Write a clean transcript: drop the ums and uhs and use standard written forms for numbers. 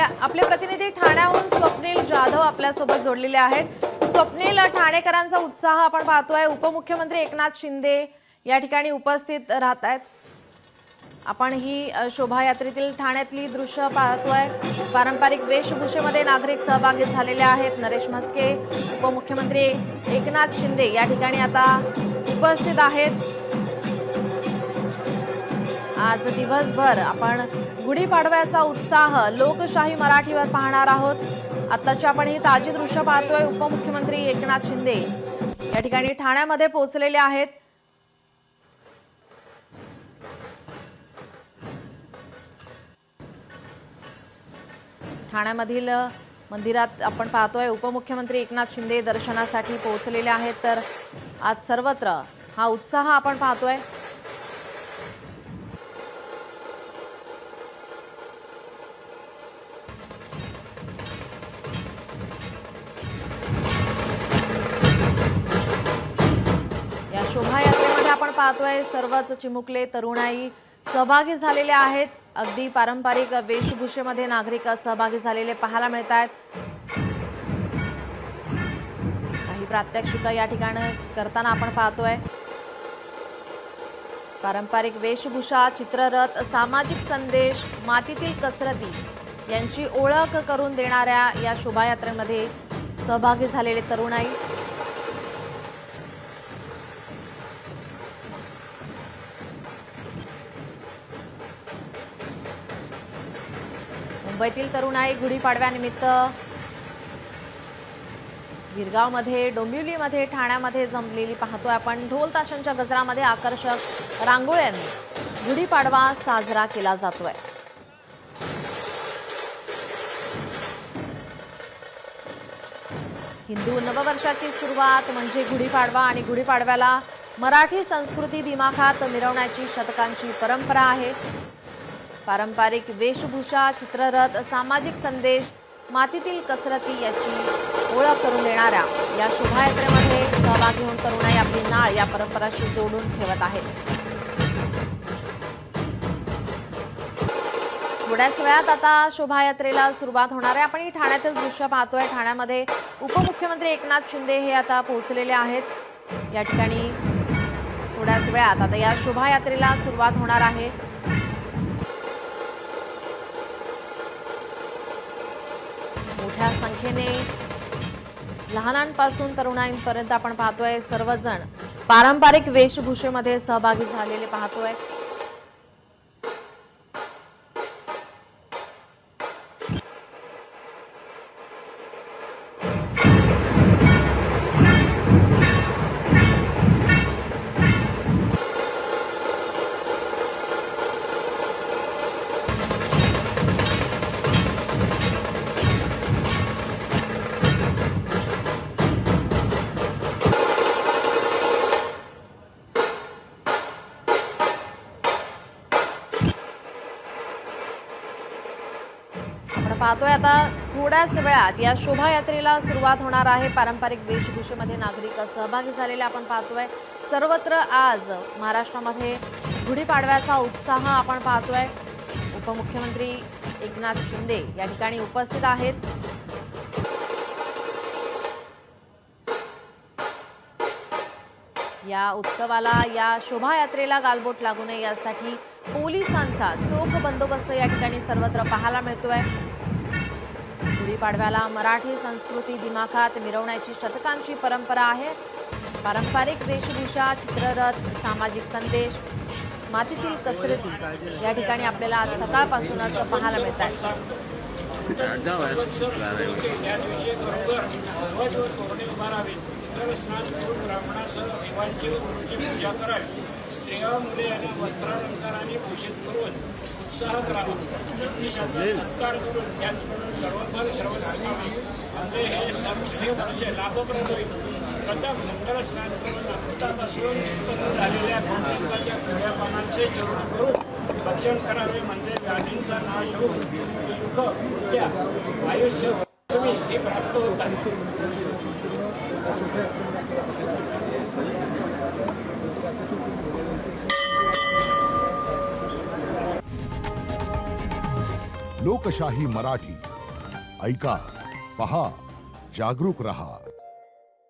आपले प्रतिनिधी ठाण्याहून स्वप्नील जाधव आपल्यासोबत जोडलेले आहेत। स्वप्नील, ठाणेकरांचा उत्साह आपण पाहतोय। उपमुख्यमंत्री एकनाथ शिंदे या ठिकाणी उपस्थित राहत आहेत। आपण ही शोभायात्रेतील ठाण्यातली दृश्य पाहतोय। पारंपरिक वेशभूषेमध्ये नागरिक सहभागी झालेले आहेत। नरेश म्हस्के, उपमुख्यमंत्री एकनाथ शिंदे या ठिकाणी आता उपस्थित आहेत। आज दिवसभर आपण गुढीपाडव्याचा उत्साह लोकशाही मराठीवर पाहणार आहोत। आताची आपण ही ताजी दृश्य पाहतोय। उपमुख्यमंत्री एकनाथ शिंदे या ठिकाणी ठाण्यामध्ये पोहोचलेले आहेत। ठाण्यामधील मंदिरात आपण पाहतोय उपमुख्यमंत्री एकनाथ शिंदे दर्शनासाठी पोहोचलेले आहेत। तर आज सर्वत्र हा उत्साह आपण पाहतोय। या शोभायात्रेमध्ये आपण पाहतोय सर्वच चिमुकले तरुणाई सहभागी झालेले आहेत। अगदी पारंपरिक वेशभूषेमध्ये नागरिक सहभागी झालेले पाहायला मिळत आहेत। काही प्रात्यक्षिक या ठिकाणी करताना आपण पाहतोय। पारंपरिक वेशभूषा, चित्ररथ, सामाजिक संदेश, मातीतील कसरती यांची ओळख करून देणाऱ्या या शोभायात्रेमध्ये सहभागी झालेले तरुणाई। मुंबईतील तरुणाई गुढीपाडव्यानिमित्त गिरगावमध्ये, डोंबिवलीमध्ये, ठाण्यामध्ये जमलेली पाहतोय आपण। ढोल ताशांच्या गजरामध्ये आकर्षक रांगोळ्यांनी गुढीपाडवा साजरा केला जातोय। हिंदू नववर्षाची सुरुवात म्हणजे गुढीपाडवा आणि गुढीपाडव्याला मराठी संस्कृती दिमाखात मिरवण्याची शतकांची परंपरा आहे। पारंपरिक वेशभूषा, चित्ररथ, सामाजिक संदेश, मातीतील कसरती याची ओळख करून देणाऱ्या या शोभायात्रेमध्ये सहभागी होऊन तरुणाई आपली नाळ या परंपराशी जोडून ठेवत आहेत। थोड्याच वेळात आता शोभायात्रेला सुरुवात होणार आहे। आपण ही ठाण्यातील दृश्य पाहतोय। ठाण्यामध्ये उपमुख्यमंत्री एकनाथ शिंदे हे आता पोहोचलेले आहेत। या ठिकाणी थोड्याच वेळात आता या शोभायात्रेला सुरुवात होणार आहे। मोठ्या संख्येने लहानांपासून तरुणांपर्यंत आपण पाहतोय सर्वजण पारंपरिक वेशभूषेमध्ये सहभागी झालेले पाहतोय। पाहतोय आता थोड्याच वेळात या शोभायात्रेला सुरुवात होणार आहे। पारंपरिक वेशभूषेमध्ये नागरिक सहभागी झालेले आपण पाहतोय। सर्वत्र आज महाराष्ट्रामध्ये गुढीपाडव्याचा उत्साह आपण पाहतोय। उपमुख्यमंत्री एकनाथ शिंदे या ठिकाणी उपस्थित आहेत। या उत्सवाला, या शोभायात्रेला गालबोट लागू नये यासाठी पोलिसांचा चोख बंदोबस्त या ठिकाणी सर्वत्र पाहायला मिळतोय। गुढीपाडव्याला मराठी संस्कृती दिमाखात मिरवण्याची शतकांची परंपरा आहे। पारंपरिक वेशभूषा, चित्ररथ, सामाजिक संदेश, मातीतील कसरती या ठिकाणी आपल्याला आज सकाळपासूनच पाहायला मिळतात। स्त्रिया मुले यांना वस्त्रालंकाराने भूषित करून उत्साह करावा, सत्कार करून त्याचप्रमाणे सर्वकाल सर्वधर्माने म्हणजे हे वर्ष लाभप्रद होईल। प्रथम मंगल स्नान करून अमृतापासून उत्पन्न झालेल्या गोमंतकाच्या थोड्या पानांचे चरण करून भक्षण करावे म्हणजे व्याधींचा नाश होऊन सुख, विद्या, आयुष्य, हे प्राप्त होतात। लोकशाही मराठी ऐका पहा जागरूक रहा.